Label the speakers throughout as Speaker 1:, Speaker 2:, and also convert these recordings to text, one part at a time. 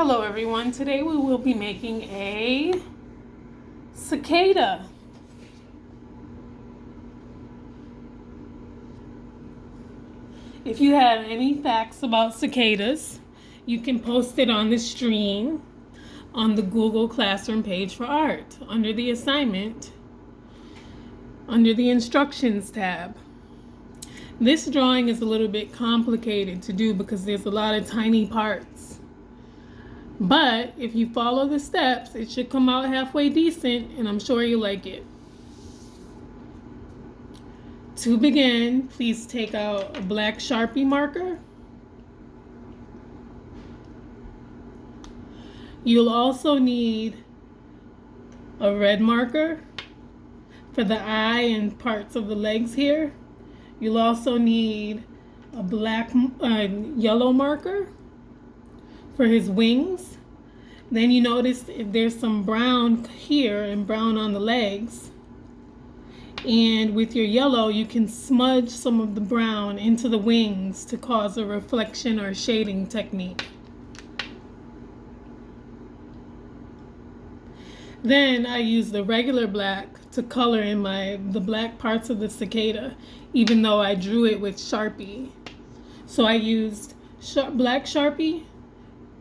Speaker 1: Hello everyone, today we will be making a cicada. If you have any facts about cicadas, you can post it on the stream on the Google Classroom page for art under the assignment, under the instructions tab. This drawing is a little bit complicated to do because there's a lot of tiny parts. But if you follow the steps, it should come out halfway decent, and I'm sure you like it. To begin, please take out a black Sharpie marker. You'll also need a red marker for the eye and parts of the legs here. You'll also need a yellow marker for his wings. Then you notice there's some brown here and brown on the legs. And with your yellow, you can smudge some of the brown into the wings to cause a reflection or shading technique. Then I use the regular black to color in the black parts of the cicada, even though I drew it with Sharpie. So I used black Sharpie,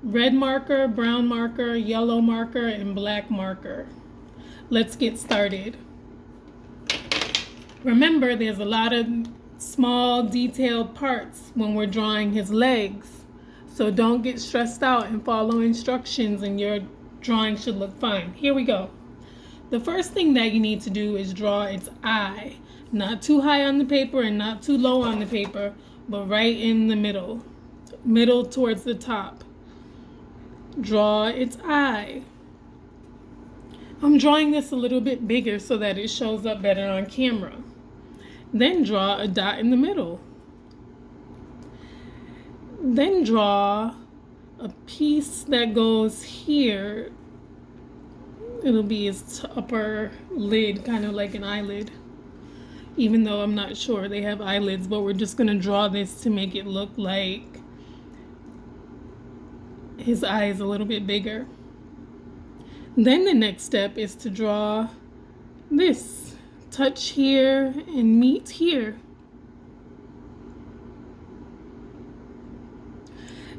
Speaker 1: red marker, brown marker, yellow marker, and black marker. Let's get started. Remember, there's a lot of small detailed parts when we're drawing his legs. So don't get stressed out and follow instructions and your drawing should look fine. Here we go. The first thing that you need to do is draw its eye. Not too high on the paper and not too low on the paper, but right in the middle. Middle towards the top. Draw its eye. I'm drawing this a little bit bigger so that it shows up better on camera. Then draw a dot in the middle. Then draw a piece that goes here. It'll be his upper lid, kind of like an eyelid. Even though I'm not sure they have eyelids, but we're just going to draw this to make it look like his eye is a little bit bigger. Then the next step is to draw this. Touch here and meet here.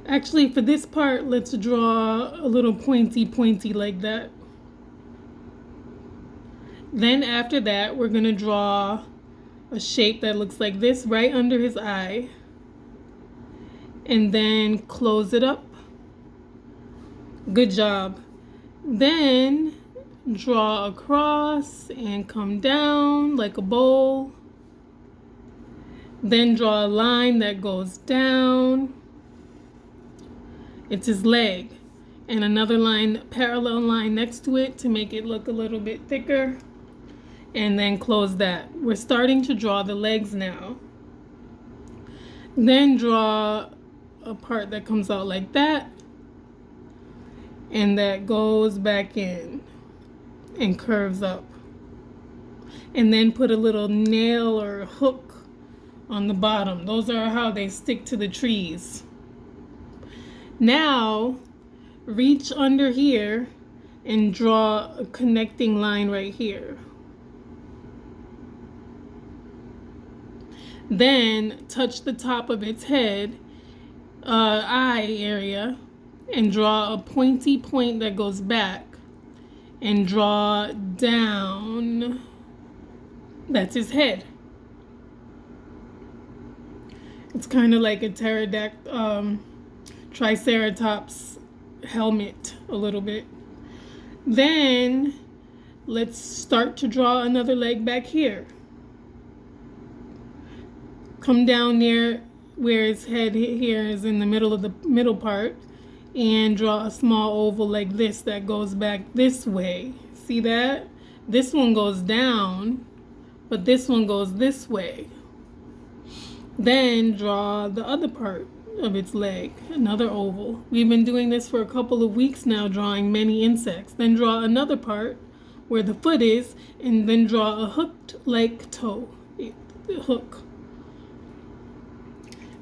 Speaker 1: Actually, for this part, let's draw a little pointy like that. Then after that, we're going to draw a shape that looks like this right under his eye. And then close it up. Good job. Then draw across and come down like a bowl. Then draw a line that goes down. It's his leg. And another line, parallel line next to it to make it look a little bit thicker. And then close that. We're starting to draw the legs now. Then draw a part that comes out like that. And that goes back in and curves up. And then put a little nail or hook on the bottom. Those are how they stick to the trees. Now, reach under here and draw a connecting line right here. Then touch the top of its head, eye area, and draw a pointy point that goes back and draw down. That's his head. It's kind of like a triceratops helmet a little bit. Then let's start to draw another leg back here. Come down near where his head here is in the middle of the middle part. And draw a small oval like this that goes back this way. See that? This one goes down, but this one goes this way. Then draw the other part of its leg, another oval. We've been doing this for a couple of weeks now, drawing many insects. Then draw another part where the foot is, and then draw a hooked like toe, hook.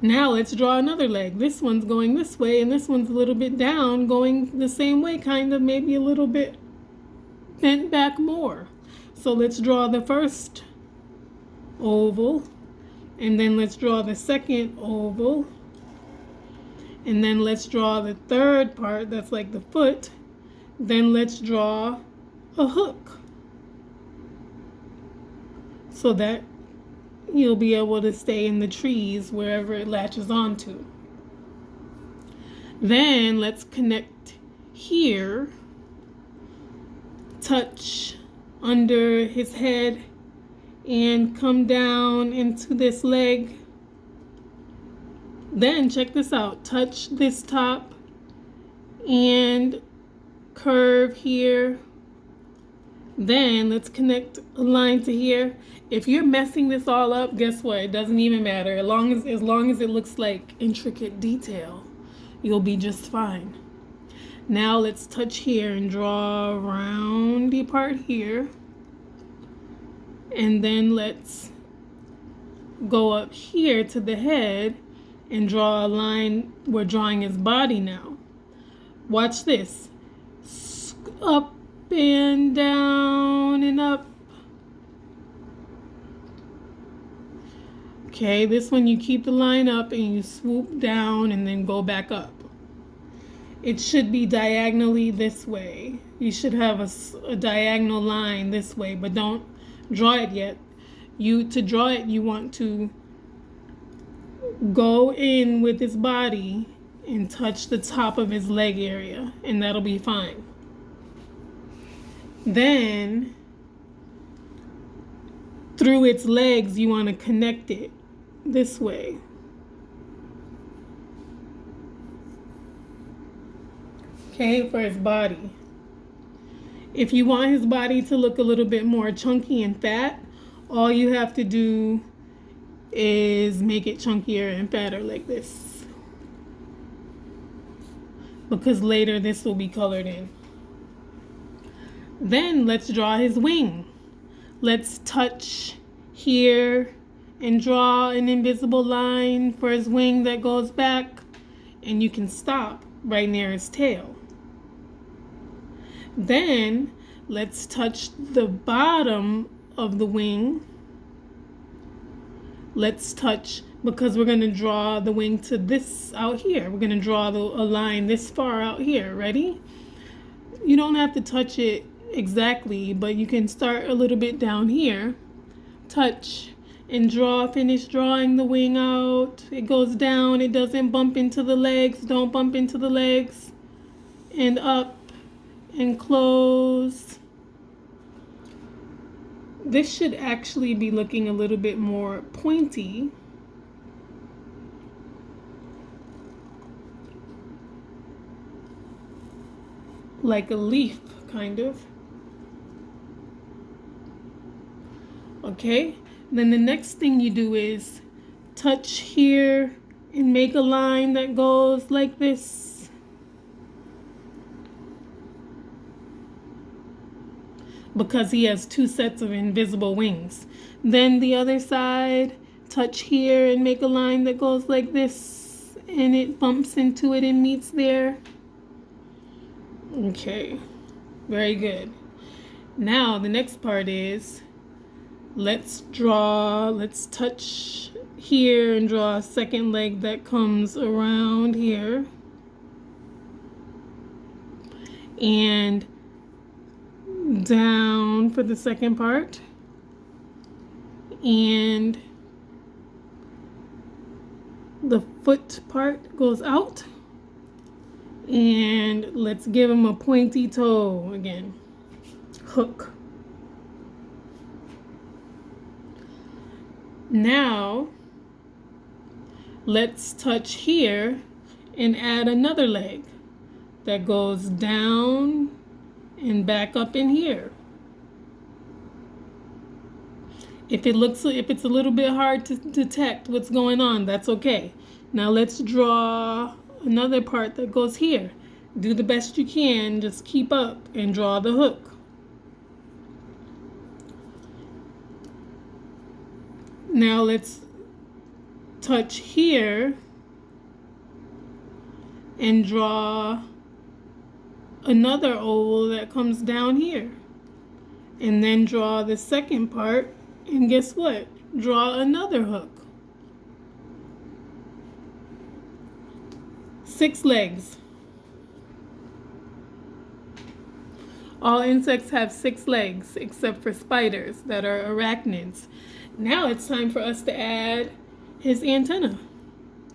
Speaker 1: Now let's draw another leg. This one's going this way, and this one's a little bit down, going the same way, kind of, maybe a little bit bent back more. So let's draw the first oval, and then let's draw the second oval, and then let's draw the third part that's like the foot. Then let's draw a hook so that you'll be able to stay in the trees wherever it latches onto. Then let's connect here, touch under his head, and come down into this leg. Then check this out, touch this top and curve here. Then let's connect a line to here. If you're messing this all up, guess what? It doesn't even matter. As long as it looks like intricate detail, you'll be just fine. Now let's touch here and draw a roundy part here. And then let's go up here to the head and draw a line. We're drawing his body now. Watch this. Up and down and up. Okay, this one you keep the line up and you swoop down and then go back up. It should be diagonally this way. You should have a diagonal line this way, but don't draw it yet. To draw it, you want to go in with his body and touch the top of his leg area, and that'll be fine. Then through its legs, you want to connect it this way. Okay, for his body. If you want his body to look a little bit more chunky and fat, all you have to do is make it chunkier and fatter like this. Because later this will be colored in. Then let's draw his wing. Let's touch here and draw an invisible line for his wing that goes back, and you can stop right near his tail. Then let's touch the bottom of the wing. Let's touch, because we're going to draw the wing to this out here. We're going to draw a line this far out here. Ready? You don't have to touch it exactly, but you can start a little bit down here. Touch and draw, finish drawing the wing out. It goes down, it doesn't bump into the legs. Don't bump into the legs. And up and close. This should actually be looking a little bit more pointy. Like a leaf, kind of. Okay, then the next thing you do is touch here and make a line that goes like this. Because he has two sets of invisible wings. Then the other side, touch here and make a line that goes like this, and it bumps into it and meets there. Okay, very good. Now the next part is let's touch here and draw a second leg that comes around here. And down for the second part. And the foot part goes out. And let's give him a pointy toe again. Hook. Now, let's touch here and add another leg that goes down and back up in here. If it's a little bit hard to detect what's going on, that's okay. Now let's draw another part that goes here. Do the best you can, just keep up and draw the hook. Now let's touch here and draw another oval that comes down here. And then draw the second part, and guess what? Draw another hook. 6 legs. All insects have 6 legs, except for spiders that are arachnids. Now it's time for us to add his antenna.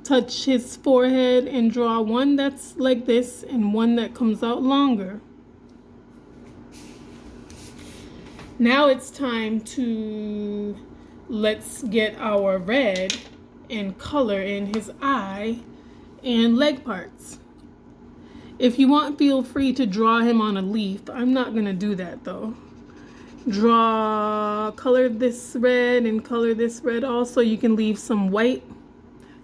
Speaker 1: Touch his forehead and draw one that's like this and one that comes out longer. Now it's time to let's get our red and color in his eye and leg parts. If you want, feel free to draw him on a leaf. I'm not gonna do that though. Color this red and color this red also. You can leave some white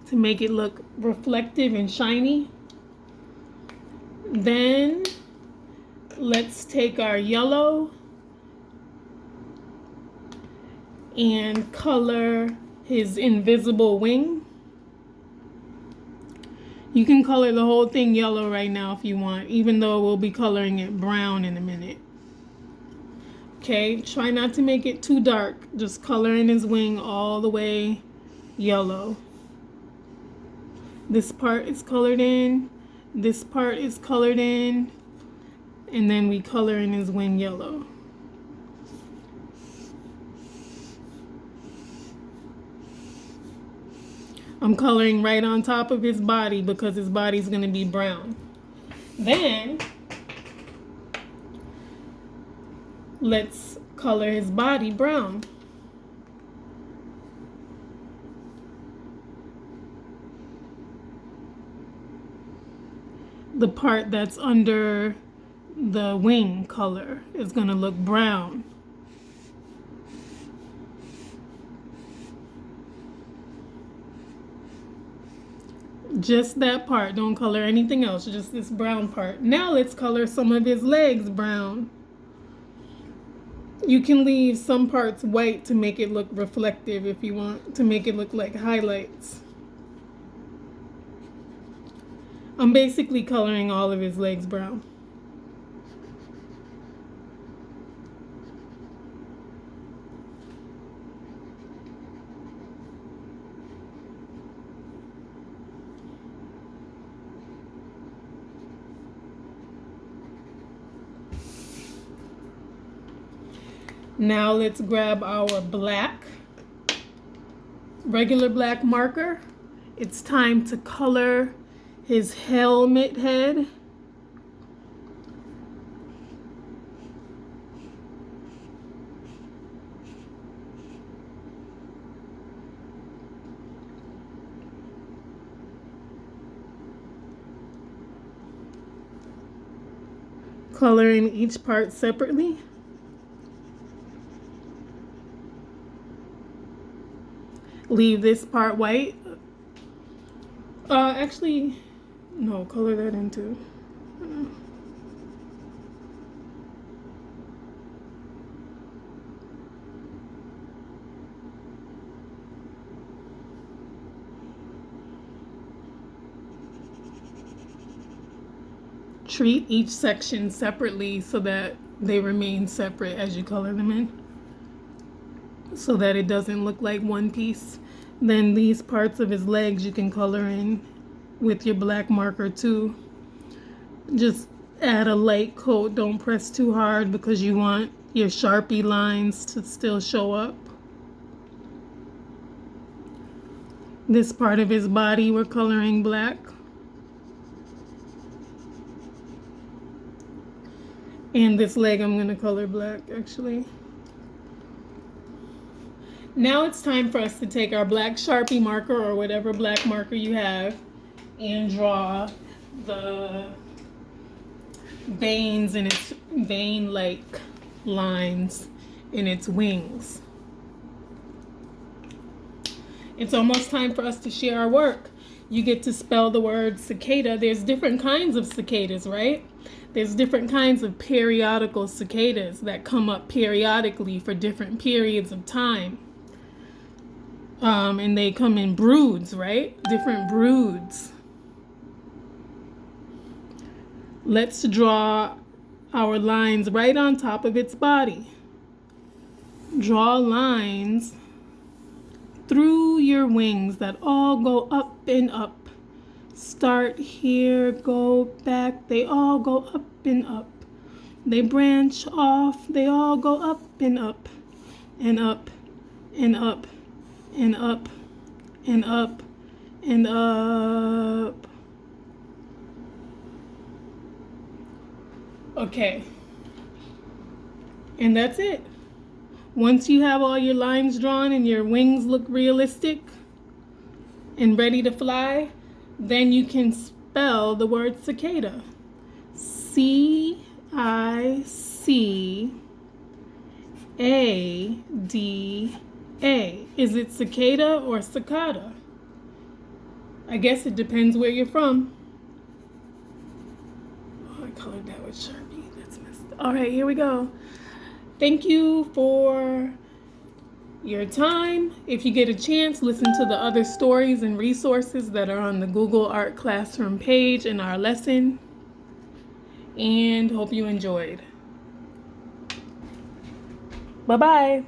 Speaker 1: to make it look reflective and shiny. Then let's take our yellow and color his invisible wing. You can color the whole thing yellow right now if you want, even though we'll be coloring it brown in a minute. Okay, try not to make it too dark. Just color in his wing all the way yellow. This part is colored in, this part is colored in, and then we color in his wing yellow. I'm coloring right on top of his body because his body's going to be brown. Then let's color his body brown. The part that's under the wing color is going to look brown. Just that part. Don't color anything else, just this brown part. Now let's color some of his legs brown. You can leave some parts white to make it look reflective if you want, to make it look like highlights. I'm basically coloring all of his legs brown. Now let's grab our regular black marker. It's time to color his helmet head. Coloring each part separately. Leave this part white. Actually, no, color that in too. Treat each section separately so that they remain separate as you color them in, so that it doesn't look like one piece. Then these parts of his legs you can color in with your black marker too. Just add a light coat. Don't press too hard because you want your Sharpie lines to still show up. This part of his body we're coloring black. And this leg I'm gonna color black actually. Now it's time for us to take our black Sharpie marker or whatever black marker you have and draw the veins and its vein-like lines in its wings. It's almost time for us to share our work. You get to spell the word cicada. There's different kinds of cicadas, right? There's different kinds of periodical cicadas that come up periodically for different periods of time. And they come in broods, right? Different broods. Let's draw our lines right on top of its body. Draw lines through your wings that all go up and up. Start here, go back, they all go up and up. They branch off, they all go up and up, and up, and up, and up, and up, and up. Okay. And that's it. Once you have all your lines drawn and your wings look realistic and ready to fly, then you can spell the word cicada. C-I-C-A-D-A. Is it cicada or cicada? I guess it depends where you're from. Oh, I colored that with Sharpie. That's messed up. All right, here we go. Thank you for your time. If you get a chance, listen to the other stories and resources that are on the Google Art Classroom page in our lesson. And hope you enjoyed. Bye-bye.